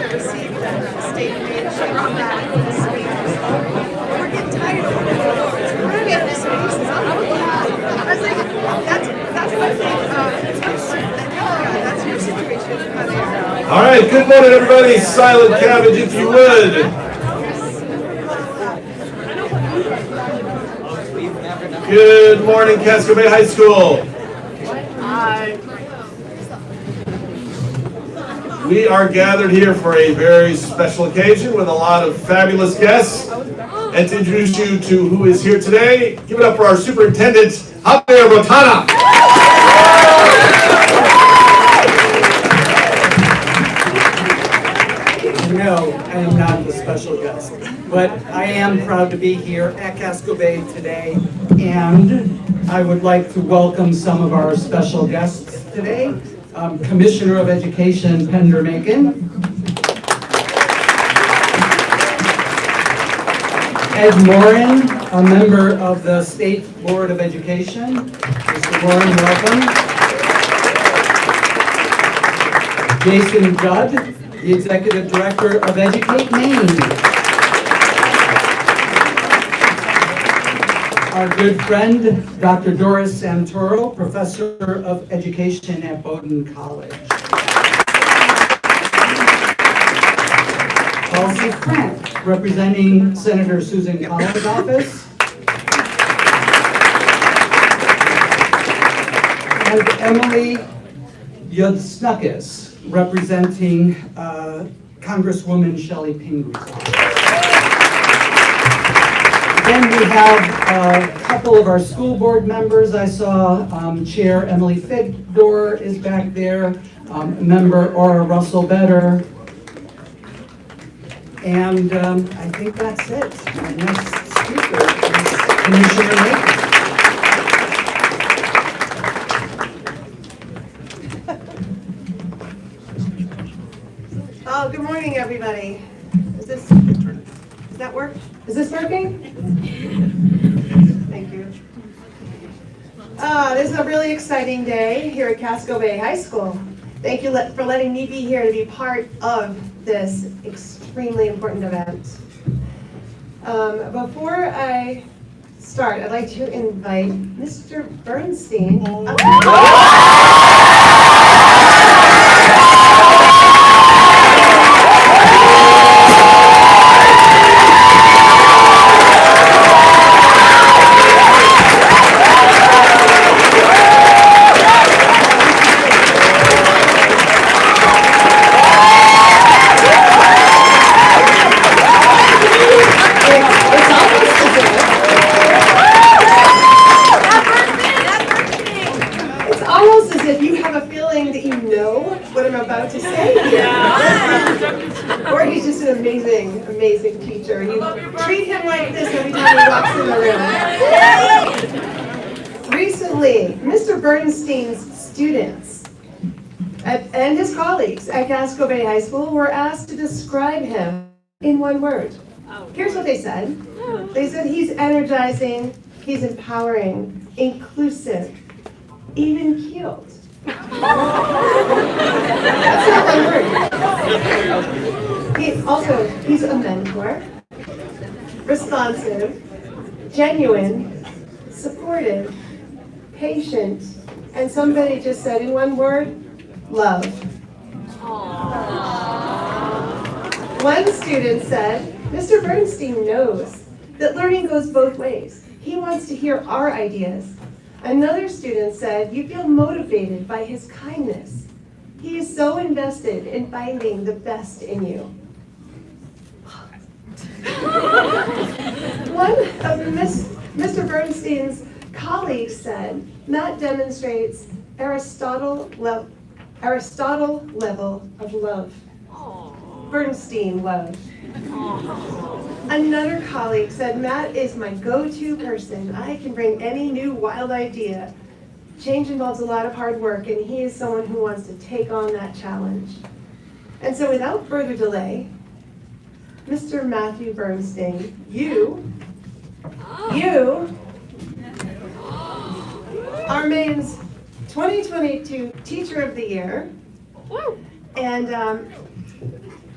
receive the state leadership on that. We're getting tired of it. We're getting spaces. I was like, that's what I think. That's your situation. All right, good morning, everybody. Silent cabbage, if you would. Good morning, Casco Bay High School. We are gathered here for a very special occasion with a lot of fabulous guests. And to introduce you to who is here today, give it up for our superintendent, Javier Botana. No, I am not the special guest, but I am proud to be here at Casco Bay today, and I would like to welcome some of our special guests today. Commissioner of Education, Pender Macon. Ed Morin, a member of the State Board of Education. Mr. Morin, welcome. Jason Judd, the Executive Director of Educate Maine. Our good friend, Dr. Doris Santoro, Professor of Education at Bowdoin College. Kelsey Stroynova, representing Senator Susan Collins' office. And Emily Yudsnukis, representing Congresswoman Shelley Pingree. Then we have a couple of our school board members. I saw Chair Emily Fedor is back there, Member Aura Russell-Better, and I think that's it. Our next speaker is Commissioner Macon. Oh, good morning, everybody. Does that work? Is this working? Thank you. This is a really exciting day here at Casco Bay High School. Thank you for letting me be here to be part of this extremely important event. Before I start, I'd like to invite Mr. Bernstein up. Or he's just an amazing teacher. You treat him like this every time he walks in the room. Recently, Mr. Bernstein's students and his colleagues at Casco Bay High School were asked to describe him in one word. Here's what they said. They said he's energizing, he's empowering, inclusive, even cute. That's not one word. He's a mentor, responsive, genuine, supportive, patient, and somebody just said in one word, love. Aww. One student said, Mr. Bernstein knows that learning goes both ways. He wants to hear our ideas. Another student said, you feel motivated by his kindness. He is so invested in finding the best in you. One of Mr. Bernstein's colleagues said, Matt demonstrates Aristotle level of love. Aww. Bernstein love. Aww. Another colleague said, Matt is my go-to person. I can bring any new wild idea. Change involves a lot of hard work, and he is someone who wants to take on that challenge. And so without further delay, Mr. Matthew Bernstein, you You are Maine's 2022 Teacher of the Year. And I'm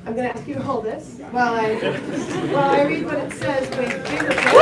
going to ask you to hold this while I read what it says with fingerprints.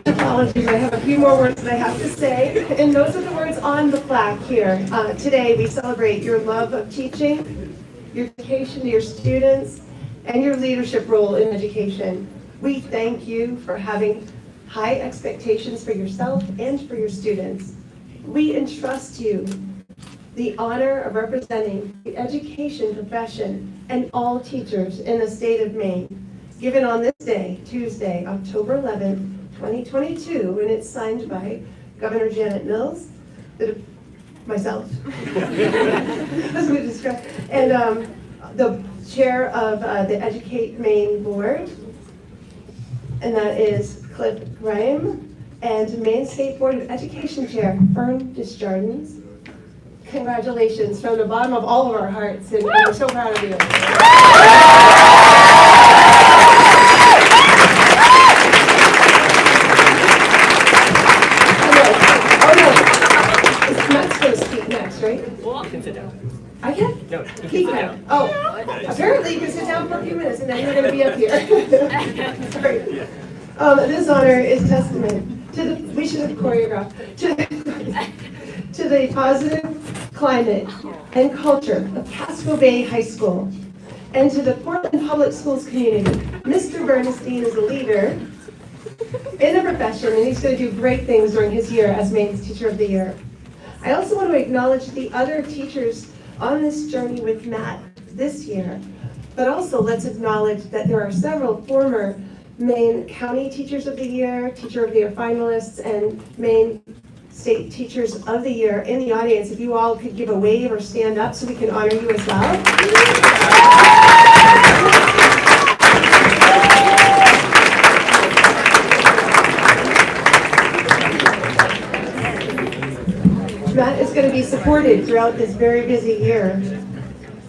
Apologies, I have a few more words that I have to say, and those are the words on the plaque here. Today we celebrate your love of teaching, your dedication to your students, and your leadership role in education. We thank you for having high expectations for yourself and for your students. We entrust you the honor of representing the education profession and all teachers in the state of Maine, given on this day, Tuesday, October 11th, 2022, and it's signed by Governor Janet Mills, myself, as we discussed, and the chair of the Educate Maine board, and that is Cliff Graham, and Maine State Board of Education Chair, Fern Desjardins. Congratulations from the bottom of all of our hearts, and we're so proud of you. Right? Well, you can sit down. I can? No, He can. Oh, apparently you can sit down for a few minutes and then you're going to be up here. Sorry. This honor is testament to the, we should have choreographed, to the positive climate and culture of Casco Bay High School and to the Portland Public Schools community. Mr. Bernstein is a leader in the profession and he's going to do great things during his year as Maine's Teacher of the Year. I also want to acknowledge the other teachers on this journey with Matt this year, but also let's acknowledge that there are several former Maine County Teachers of the Year, Teacher of the Year finalists, and Maine State Teachers of the Year in the audience. If you all could give a wave or stand up so we can honor you as well. Matt is going to be supported throughout this very busy year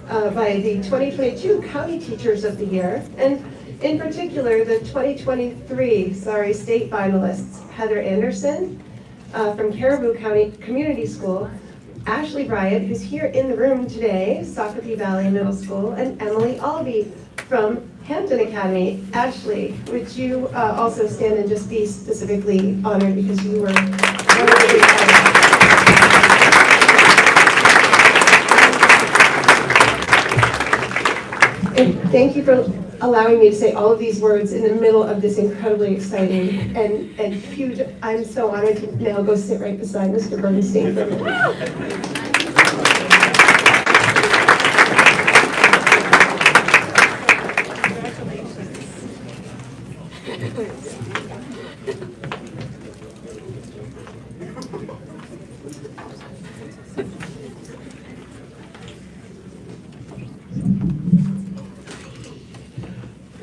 by the 2022 County Teachers of the Year, and in particular the 2023 state finalists, Heather Anderson from Caribou County Community School, Ashley Bryant, who's here in the room today, Socrates Valley Middle School, and Emily Albee from Hampton Academy. Ashley, would you also stand and just be specifically honored because you were one of the big finalists. And thank you for allowing me to say all of these words in the middle of this incredibly exciting and huge, I'm so honored to now go sit right beside Mr. Bernstein.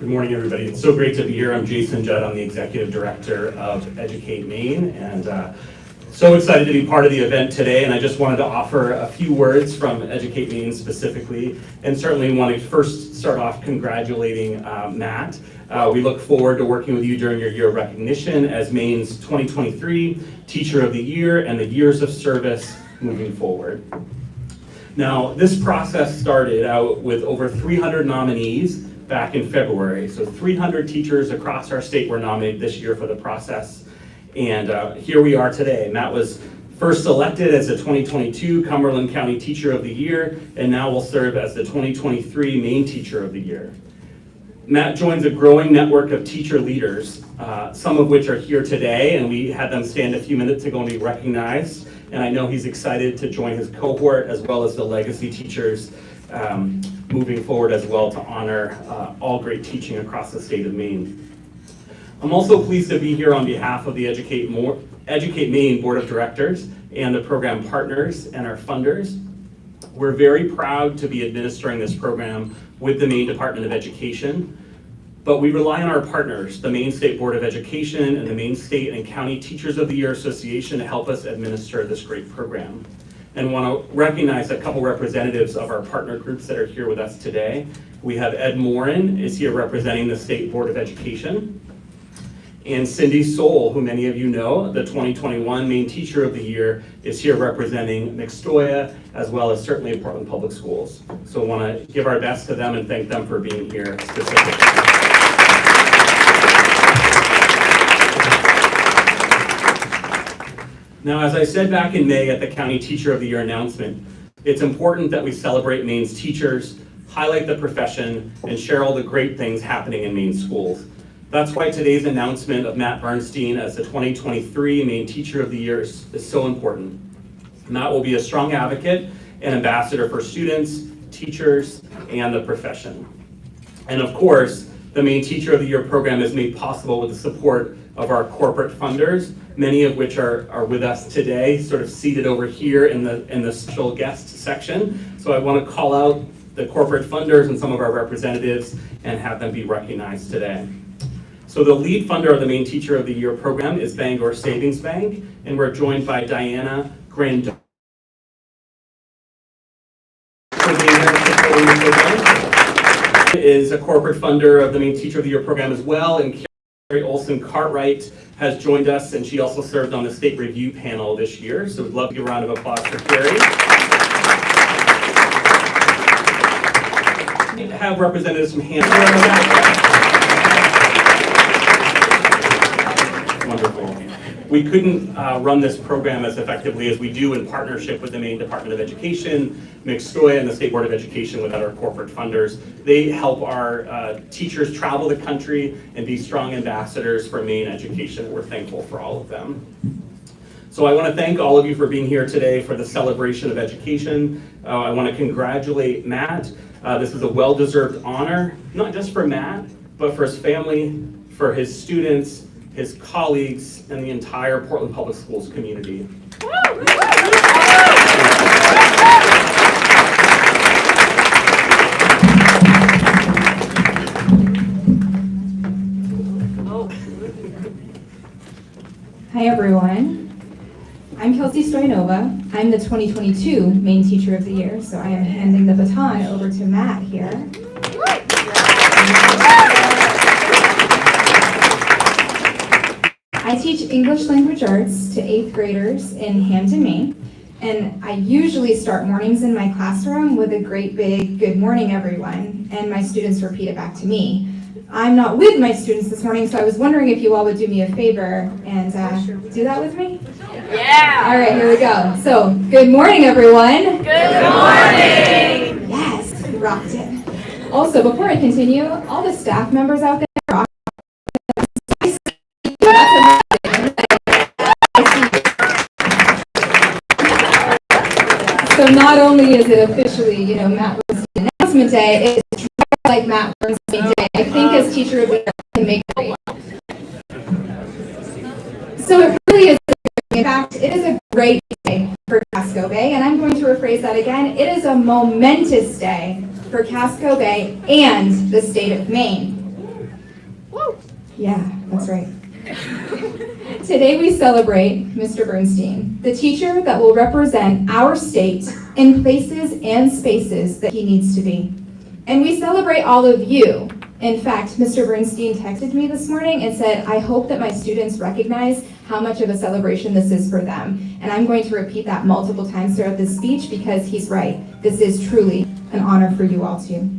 Good morning, everybody. It's so great to be here. I'm Jason Judd. I'm the Executive Director of Educate Maine, and so excited to be part of the event today. And I just wanted to offer a few words from Educate Maine specifically, and certainly want to first start off congratulating Matt. We look forward to working with you during your year of recognition as Maine's 2023 Teacher of the Year and the years of service moving forward. Now, this process started out with over 300 nominees back in February. So 300 teachers across our state were nominated this year for the process. And here we are today. Matt was first selected as the 2022 Cumberland County Teacher of the Year, and now will serve as the 2023 Maine Teacher of the Year. Matt joins a growing network of teacher leaders, some of which are here today, and we had them stand a few minutes ago and be recognized. And I know he's excited to join his cohort as well as the legacy teachers moving forward as well to honor all great teaching across the state of Maine. I'm also pleased to be here on behalf of the Educate Educate Maine Board of Directors and the program partners and our funders. We're very proud to be administering this program with the Maine Department of Education, but we rely on our partners, the Maine State Board of Education and the Maine State and County Teachers of the Year Association, to help us administer this great program. And want to recognize a couple representatives of our partner groups that are here with us today. We have Ed Morin is here representing the State Board of Education, and Cindy Soul, who many of you know, the 2021 Maine Teacher of the Year, is here representing Mixtoya, as well as certainly Portland Public Schools. So I want to give our best to them and thank them for being here specifically. Now, as I said back in May at the County Teacher of the Year announcement, it's important that we celebrate Maine's teachers, highlight the profession, and share all the great things happening in Maine schools. That's why today's announcement of Matt Bernstein as the 2023 Maine Teacher of the Year is so important. Matt will be a strong advocate and ambassador for students, teachers, and the profession. And of course, the Maine Teacher of the Year program is made possible with the support of our corporate funders, many of which are with us today, sort of seated over here in the special guest section. So I want to call out the corporate funders and some of our representatives and have them be recognized today. So the lead funder of the Maine Teacher of the Year program is Bangor Savings Bank, and we're joined by Diana Grandon for being here and supporting the program. Is a corporate funder of the Maine Teacher of the Year program as well, and Carrie Olson Cartwright has joined us, and she also served on the state review panel this year. So we'd love to give a round of applause for Carrie. We have representatives from Hampshire. Wonderful. We couldn't run this program as effectively as we do in partnership with the Maine Department of Education, Mixtoya, and the State Board of Education without our corporate funders. They help our teachers travel the country and be strong ambassadors for Maine education. We're thankful for all of them. So I want to thank all of you for being here today for the celebration of education. I want to congratulate Matt. This is a well-deserved honor, not just for Matt, but for his family, for his students, his colleagues, and the entire Portland Public Schools community. Hi everyone, I'm Kelsey Stroynova. I'm the 2022 Maine Teacher of the Year, so I am handing the baton over to Matt here. I teach English language arts to 8th graders in Hampton, Maine, and I usually start mornings in my classroom with a great big good morning everyone, and my students repeat it back to me. I'm not with my students this morning, so I was wondering if you all would do me a favor and do that with me? Yeah! All right, here we go. So, good morning everyone. Good morning! Yes, we rocked it. Also, before I continue, all the staff members out there, so not only is it officially, Matt Bernstein Announcement Day, it's like Matt Bernstein Day. I think as Teacher of the Year, I can make it. So it really is, in fact, it is a great day for Casco Bay, and I'm going to rephrase that again. It is a momentous day for Casco Bay and the state of Maine. Woo! Yeah, that's right. Today we celebrate Mr. Bernstein, the teacher that will represent our state in places and spaces that he needs to be. And we celebrate all of you. In fact, Mr. Bernstein texted me this morning and said, I hope that my students recognize how much of a celebration this is for them. And I'm going to repeat that multiple times throughout this speech because he's right. This is truly an honor for you all too.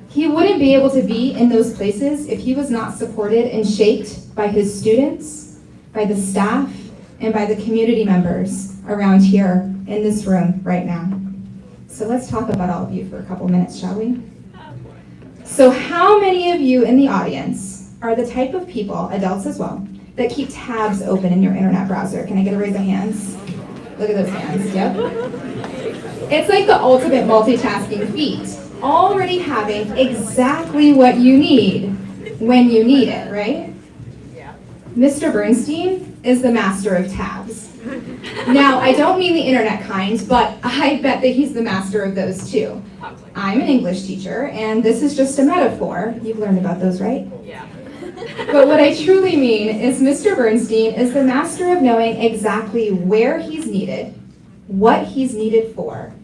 He wouldn't be able to be in those places if he was not supported and shaped by his students, by the staff, and by the community members around here in this room right now. So let's talk about all of you for a couple minutes, shall we? So how many of you in the audience are the type of people, adults as well, that keep tabs open in your internet browser? Can I get a raise of hands? Look at those hands, yep. It's like the ultimate multitasking feat. Already having exactly what you need when you need it, right? Yeah. Mr. Bernstein is the master of tabs. Now, I don't mean the internet kind, but I bet that he's the master of those too. I'm an English teacher, and this is just a metaphor. You've learned about those, right? Yeah. But what I truly mean is Mr. Bernstein is the master of knowing exactly where he's needed, what he's needed for,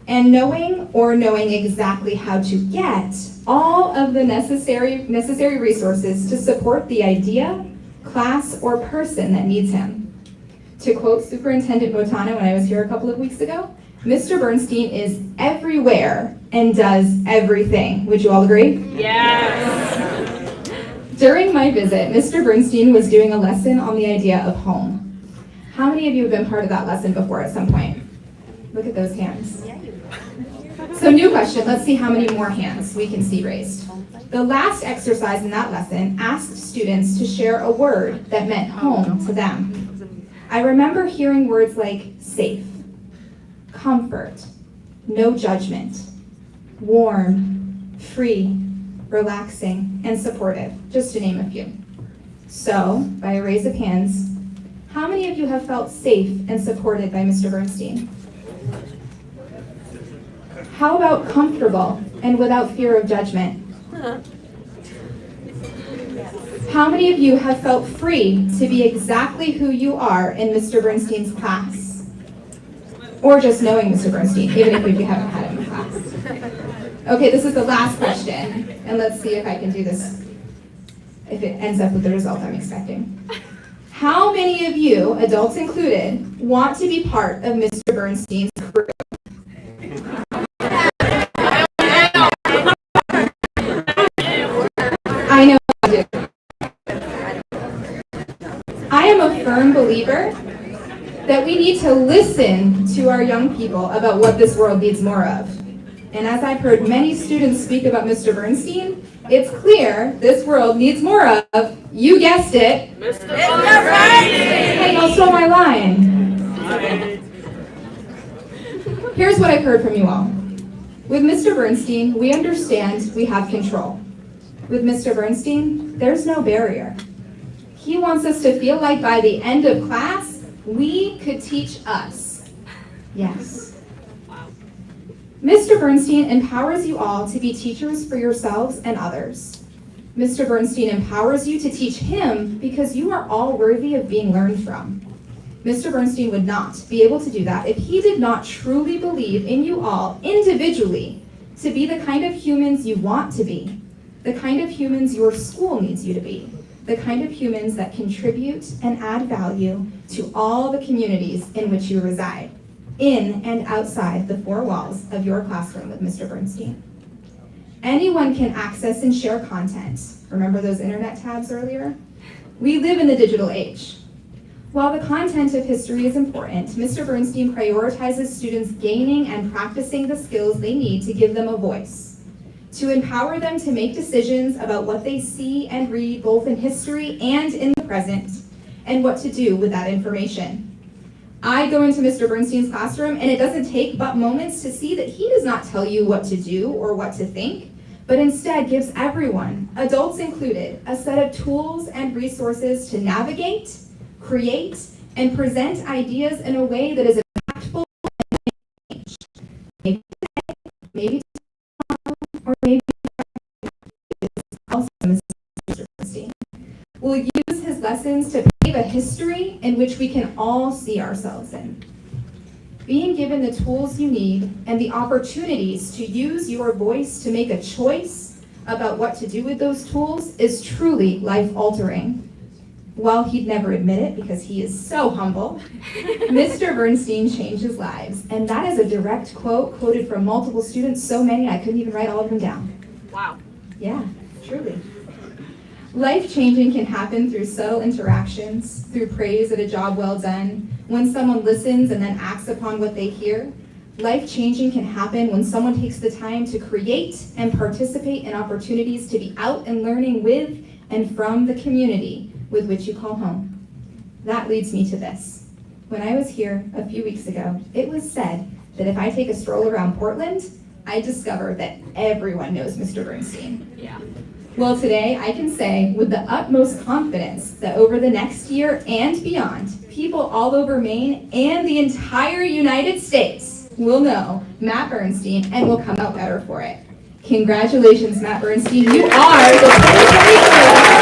and knowing exactly how to get all of the necessary resources to support the idea, class, or person that needs him. To quote Superintendent Botana when I was here a couple of weeks ago, Mr. Bernstein is everywhere and does everything. Would you all agree? Yes. During my visit, Mr. Bernstein was doing a lesson on the idea of home. How many of you have been part of that lesson before at some point? Look at those hands. So new question, let's see how many more hands we can see raised. The last exercise in that lesson asked students to share a word that meant home to them. I remember hearing words like safe, comfort, no judgment, warm, free, relaxing, and supportive, just to name a few. So, by a raise of hands, how many of you have felt safe and supported by Mr. Bernstein? How about comfortable and without fear of judgment? How many of you have felt free to be exactly who you are in Mr. Bernstein's class? Or just knowing Mr. Bernstein, even if you haven't had him in class. Okay, this is the last question, and let's see if I can do this, if it ends up with the result I'm expecting. How many of you, adults included, want to be part of Mr. Bernstein's crew? I know I do. I am a firm believer that we need to listen to our young people about what this world needs more of. And as I've heard many students speak about Mr. Bernstein, it's clear this world needs more of, you guessed it, Mr. Bernstein. hey, don't steal my line. Here's what I've heard from you all. With Mr. Bernstein, we understand we have control. With Mr. Bernstein, there's no barrier. He wants us to feel like by the end of class, we could teach us. Yes. Mr. Bernstein empowers you all to be teachers for yourselves and others. Mr. Bernstein empowers you to teach him because you are all worthy of being learned from. Mr. Bernstein would not be able to do that if he did not truly believe in you all individually to be the kind of humans you want to be, the kind of humans your school needs you to be, the kind of humans that contribute and add value to all the communities in which you reside, in and outside the four walls of your classroom with Mr. Bernstein. Anyone can access and share content. Remember those internet tabs earlier? We live in the digital age. While the content of history is important, Mr. Bernstein prioritizes students gaining and practicing the skills they need to give them a voice, to empower them to make decisions about what they see and read both in history and in the present, and what to do with that information. I go into Mr. Bernstein's classroom, and it doesn't take but moments to see that he does not tell you what to do or what to think, but instead gives everyone, adults included, a set of tools and resources to navigate, create, and present ideas in a way that is impactful and change. Maybe today, maybe tomorrow, or maybe also Mr. Bernstein will use his lessons to pave a history in which we can all see ourselves in. Being given the tools you need and the opportunities to use your voice to make a choice about what to do with those tools is truly life-altering. While he'd never admit it because he is so humble, Mr. Bernstein changes lives. And that is a direct quote quoted from multiple students, so many I couldn't even write all of them down. Wow. Yeah, truly. Life-changing can happen through subtle interactions, through praise at a job well done, when someone listens and then acts upon what they hear. Life-changing can happen when someone takes the time to create and participate in opportunities to be out and learning with and from the community with which you call home. That leads me to this. When I was here a few weeks ago, it was said that if I take a stroll around Portland, I discover that everyone knows Mr. Bernstein. Yeah. Well, today I can say with the utmost confidence that over the next year and beyond, people all over Maine and the entire United States will know Matt Bernstein and will come out better for it. Congratulations, Matt Bernstein. You are the 2022.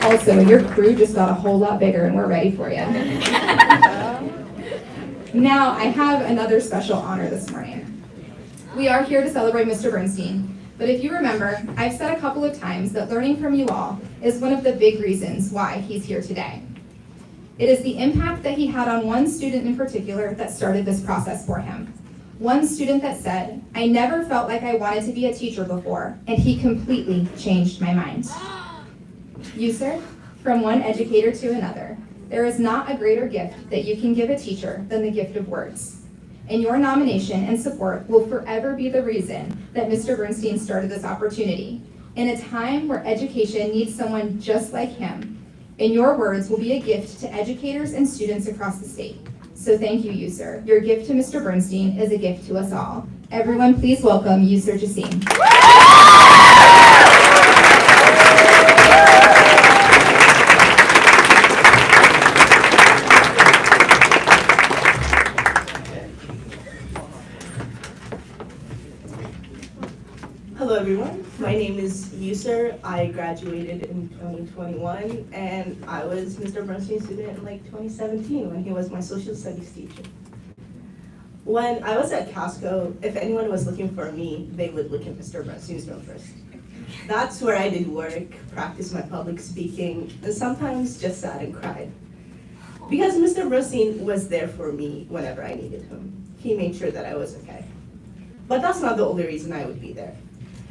Also, your crew just got a whole lot bigger and we're ready for you. Now, I have another special honor this morning. We are here to celebrate Mr. Bernstein, but if you remember, I've said a couple of times that learning from you all is one of the big reasons why he's here today. It is the impact that he had on one student in particular that started this process for him. One student that said, "I never felt like I wanted to be a teacher before, and he completely changed my mind." You, sir, from one educator to another, there is not a greater gift that you can give a teacher than the gift of words. And your nomination and support will forever be the reason that Mr. Bernstein started this opportunity. In a time where education needs someone just like him, and your words will be a gift to educators and students across the state. So thank you, sir. Your gift to Mr. Bernstein is a gift to us all. Everyone, please welcome Sir Jassim. Hello everyone, my name is User. I graduated in 2021 and I was Mr. Bernstein's student in like 2017 when he was my social studies teacher. When I was at Casco, if anyone was looking for me, they would look at Mr. Bernstein's room first. That's where I did work, practiced my public speaking, and sometimes just sat and cried. Because Mr. Bernstein was there for me whenever I needed him. He made sure that I was okay. But that's not the only reason I would be there.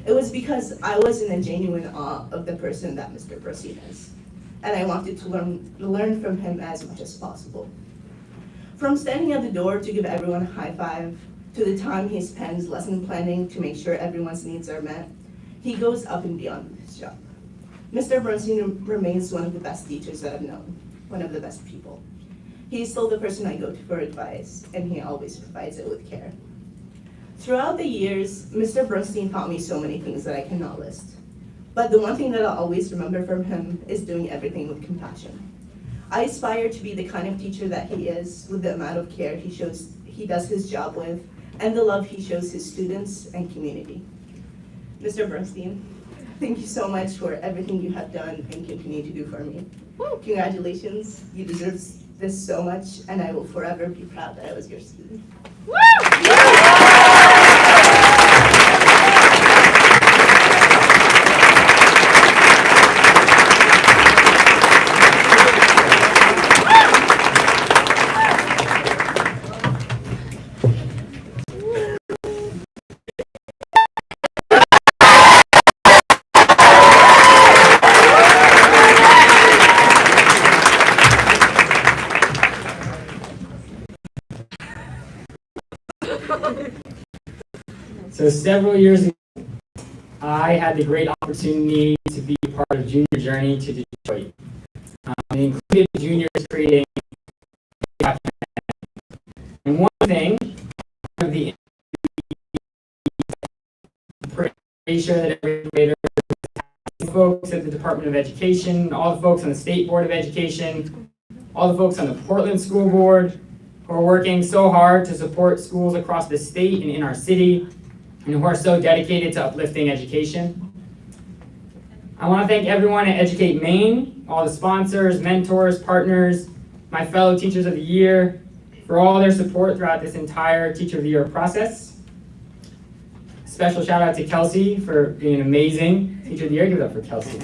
It was because I was in a genuine awe of the person that Mr. Bernstein is, and I wanted to learn from him as much as possible. From standing at the door to give everyone a high five, to the time he spends lesson planning to make sure everyone's needs are met, he goes up and beyond his job. Mr. Bernstein remains one of the best teachers that I've known, one of the best people. He's still the person I go to for advice, and he always provides it with care. Throughout the years, Mr. Bernstein taught me so many things that I cannot list. But the one thing that I'll always remember from him is doing everything with compassion. I aspire to be the kind of teacher that he is, with the amount of care he does his job with, and the love he shows his students and community. Mr. Bernstein, thank you so much for everything you have done and continue to do for me. Congratulations, you deserve this so much, and I will forever be proud that I was your student. So several years ago, I had the great opportunity to be part of Junior Journey to Detroit. It included juniors creating and one thing, of the pretty sure that every grader, folks at the Department of Education, all the folks on the State Board of Education, all the folks on the Portland School Board, who are working so hard to support schools across the state and in our city, and who are so dedicated to uplifting education. I want to thank everyone at Educate Maine, all the sponsors, mentors, partners, my fellow Teachers of the Year, for all their support throughout this entire Teacher of the Year process. Special shout out to Kelsey for being an amazing Teacher of the Year. Give it up for Kelsey.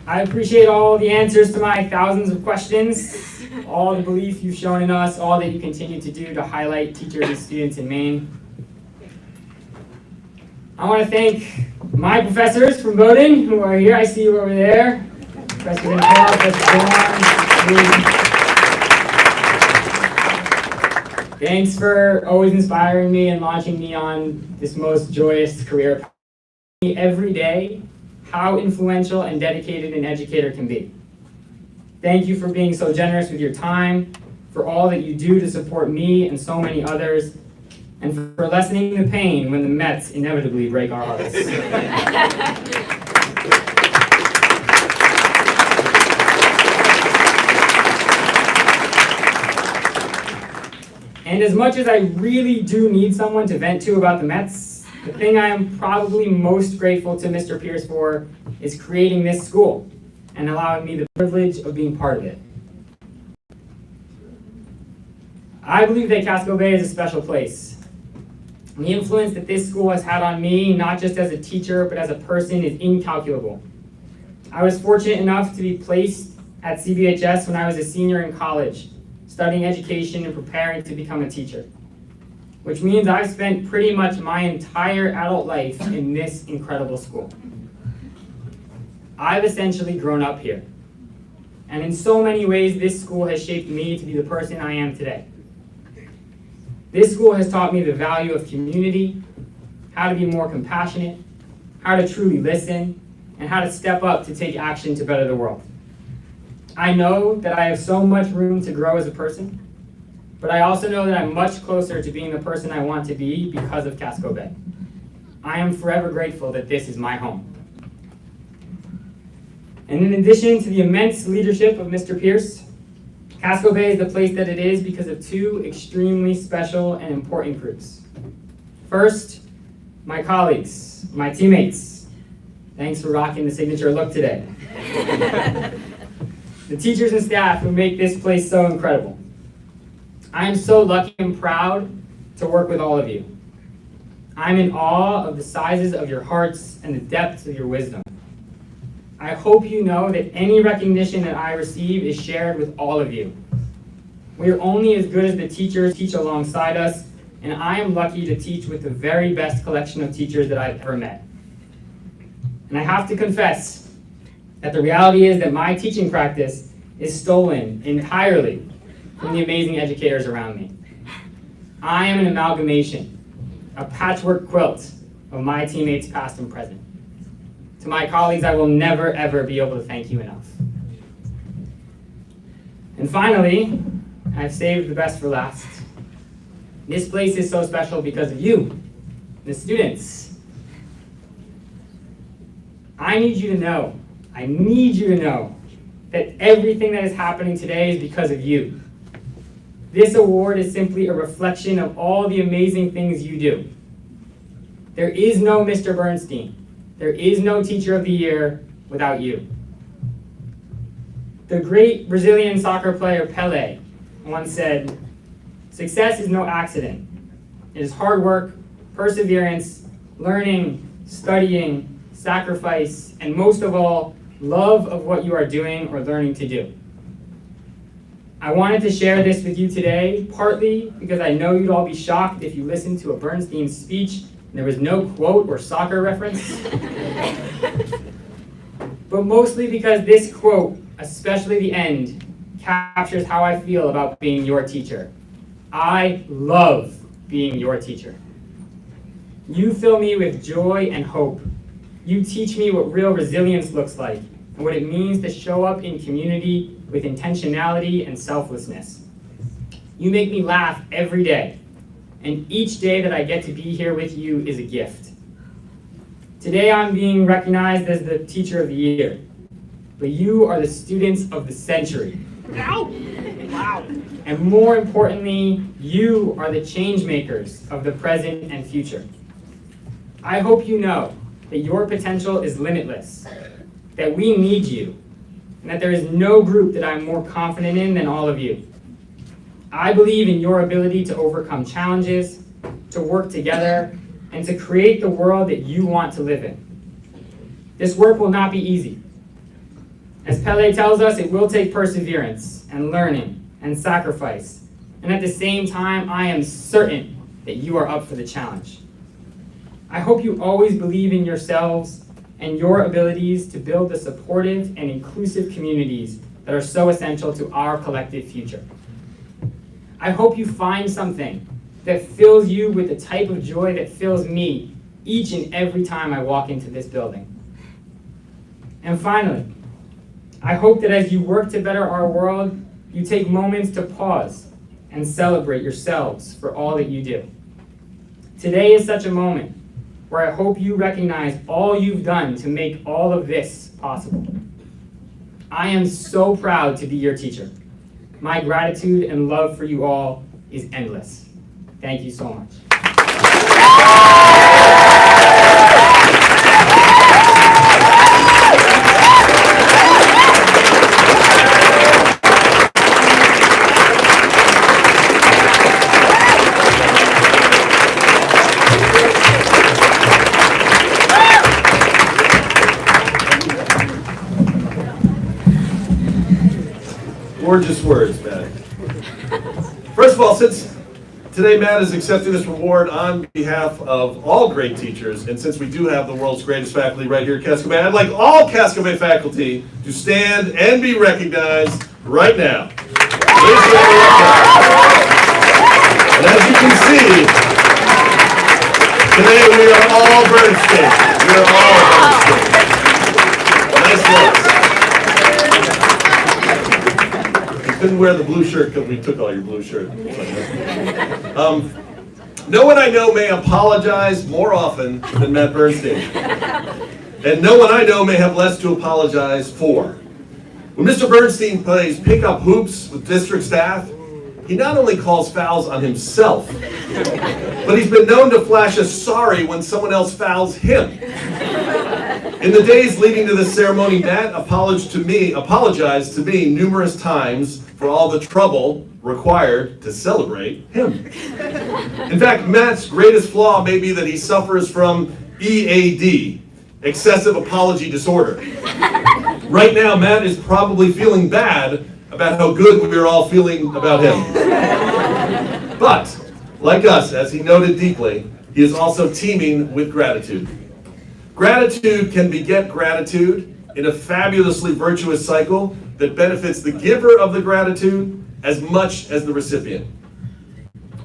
I appreciate all the answers to my thousands of questions, all the belief you've shown in us, all that you continue to do to highlight teachers and students in Maine. I want to thank my professors from Bowdoin who are here. I see you over there. Professor Paul, Professor Dorn. Thanks for always inspiring me and launching me on this most joyous career path. every day how influential and dedicated an educator can be. Thank you for being so generous with your time, for all that you do to support me and so many others, and for lessening the pain when the Mets inevitably break our hearts. And as much as I really do need someone to vent to about the Mets, the thing I am probably most grateful to Mr. Pierce for is creating this school and allowing me the privilege of being part of it. I believe that Casco Bay is a special place. And the influence that this school has had on me, not just as a teacher, but as a person, is incalculable. I was fortunate enough to be placed at CBHS when I was a senior in college, studying education and preparing to become a teacher, which means I've spent pretty much my entire adult life in this incredible school. I've essentially grown up here, and in so many ways, this school has shaped me to be the person I am today. This school has taught me the value of community, how to be more compassionate, how to truly listen, and how to step up to take action to better the world. I know that I have so much room to grow as a person, but I also know that I'm much closer to being the person I want to be because of Casco Bay. I am forever grateful that this is my home. And in addition to the immense leadership of Mr. Pierce, Casco Bay is the place that it is because of two extremely special and important groups. First, my colleagues, my teammates. Thanks for rocking the signature look today. The teachers and staff who make this place so incredible. I am so lucky and proud to work with all of you. I'm in awe of the sizes of your hearts and the depths of your wisdom. I hope you know that any recognition that I receive is shared with all of you. We are only as good as the teachers teach alongside us, and I am lucky to teach with the very best collection of teachers that I've ever met. And I have to confess that the reality is that my teaching practice is stolen entirely from the amazing educators around me. I am an amalgamation, a patchwork quilt of my teammates past and present. To my colleagues, I will never, ever be able to thank you enough. And finally, I've saved the best for last. This place is so special because of you, the students. I need you to know that everything that is happening today is because of you. This award is simply a reflection of all the amazing things you do. There is no Mr. Bernstein. There is no Teacher of the Year without you. The great Brazilian soccer player Pelé once said, "Success is no accident. It is hard work, perseverance, learning, studying, sacrifice, and most of all, love of what you are doing or learning to do." I wanted to share this with you today, partly because I know you'd all be shocked if you listened to a Bernstein speech and there was no quote or soccer reference. But mostly because this quote, especially the end, captures how I feel about being your teacher. I love being your teacher. You fill me with joy and hope. You teach me what real resilience looks like and what it means to show up in community with intentionality and selflessness. You make me laugh every day, and each day that I get to be here with you is a gift. Today I'm being recognized as the Teacher of the Year, but you are the students of the century. Wow. And more importantly, you are the change makers of the present and future. I hope you know that your potential is limitless, that we need you, and that there is no group that I'm more confident in than all of you. I believe in your ability to overcome challenges, to work together, and to create the world that you want to live in. This work will not be easy. As Pelé tells us, it will take perseverance and learning and sacrifice. And at the same time, I am certain that you are up for the challenge. I hope you always believe in yourselves and your abilities to build the supportive and inclusive communities that are so essential to our collective future. I hope you find something that fills you with the type of joy that fills me each and every time I walk into this building. And finally, I hope that as you work to better our world, you take moments to pause and celebrate yourselves for all that you do. Today is such a moment where I hope you recognize all you've done to make all of this possible. I am so proud to be your teacher. My gratitude and love for you all is endless. Thank you so much. Gorgeous words, Matt. First of all, since today Matt is accepting this reward on behalf of all great teachers, and since we do have the world's greatest faculty right here at Casco Bay, I'd like all Casco Bay faculty to stand and be recognized right now. Please stand and recognize. And as you can see, today we are all Bernstein. We are all Bernstein. Nice work. Couldn't wear the blue shirt because we took all your blue shirt. No one I know may apologize more often than Matt Bernstein. And no one I know may have less to apologize for. When Mr. Bernstein plays pickup hoops with district staff, he not only calls fouls on himself, but he's been known to flash a sorry when someone else fouls him. In the days leading to this ceremony, Matt apologized to me numerous times for all the trouble required to celebrate him. In fact, Matt's greatest flaw may be that he suffers from EAD, excessive apology disorder. Right now, Matt is probably feeling bad about how good we are all feeling about him. But, like us, as he noted deeply, he is also teeming with gratitude. Gratitude can beget gratitude in a fabulously virtuous cycle that benefits the giver of the gratitude as much as the recipient.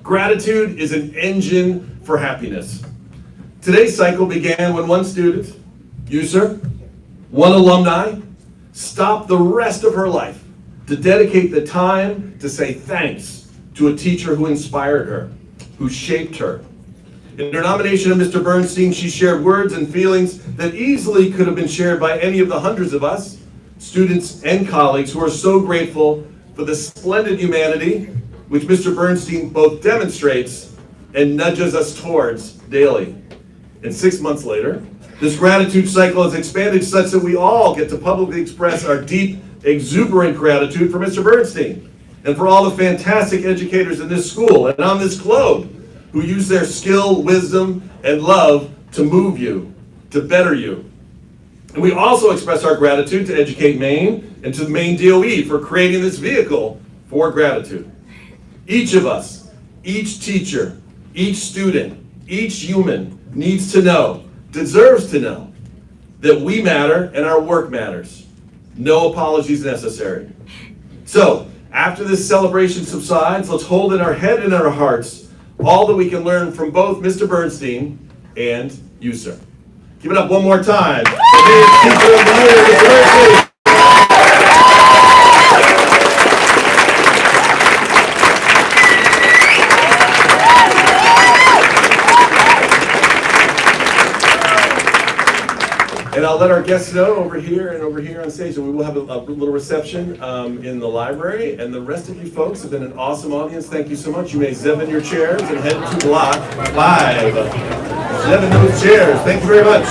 Gratitude is an engine for happiness. Today's cycle began when one student, you sir, one alumni, stopped the rest of her life to dedicate the time to say thanks to a teacher who inspired her, who shaped her. In her nomination of Mr. Bernstein, she shared words and feelings that easily could have been shared by any of the hundreds of us, students and colleagues, who are so grateful for the splendid humanity which Mr. Bernstein both demonstrates and nudges us towards daily. And 6 months later, this gratitude cycle has expanded such that we all get to publicly express our deep, exuberant gratitude for Mr. Bernstein and for all the fantastic educators in this school and on this globe who use their skill, wisdom, and love to move you, to better you. And we also express our gratitude to Educate Maine and to the Maine DOE for creating this vehicle for gratitude. Each of us, each teacher, each student, each human needs to know, deserves to know, that we matter and our work matters. No apologies necessary. So, after this celebration subsides, let's hold in our head and our hearts all that we can learn from both Mr. Bernstein and you, sir. Give it up one more time. Teacher of the Year, Mr. Bernstein. And I'll let our guests know over here and over here on stage, and we will have a little reception in the library. And the rest of you folks have been an awesome audience. Thank you so much. You may zip in your chairs and head to block 5. Zip in those chairs. Thank you very much.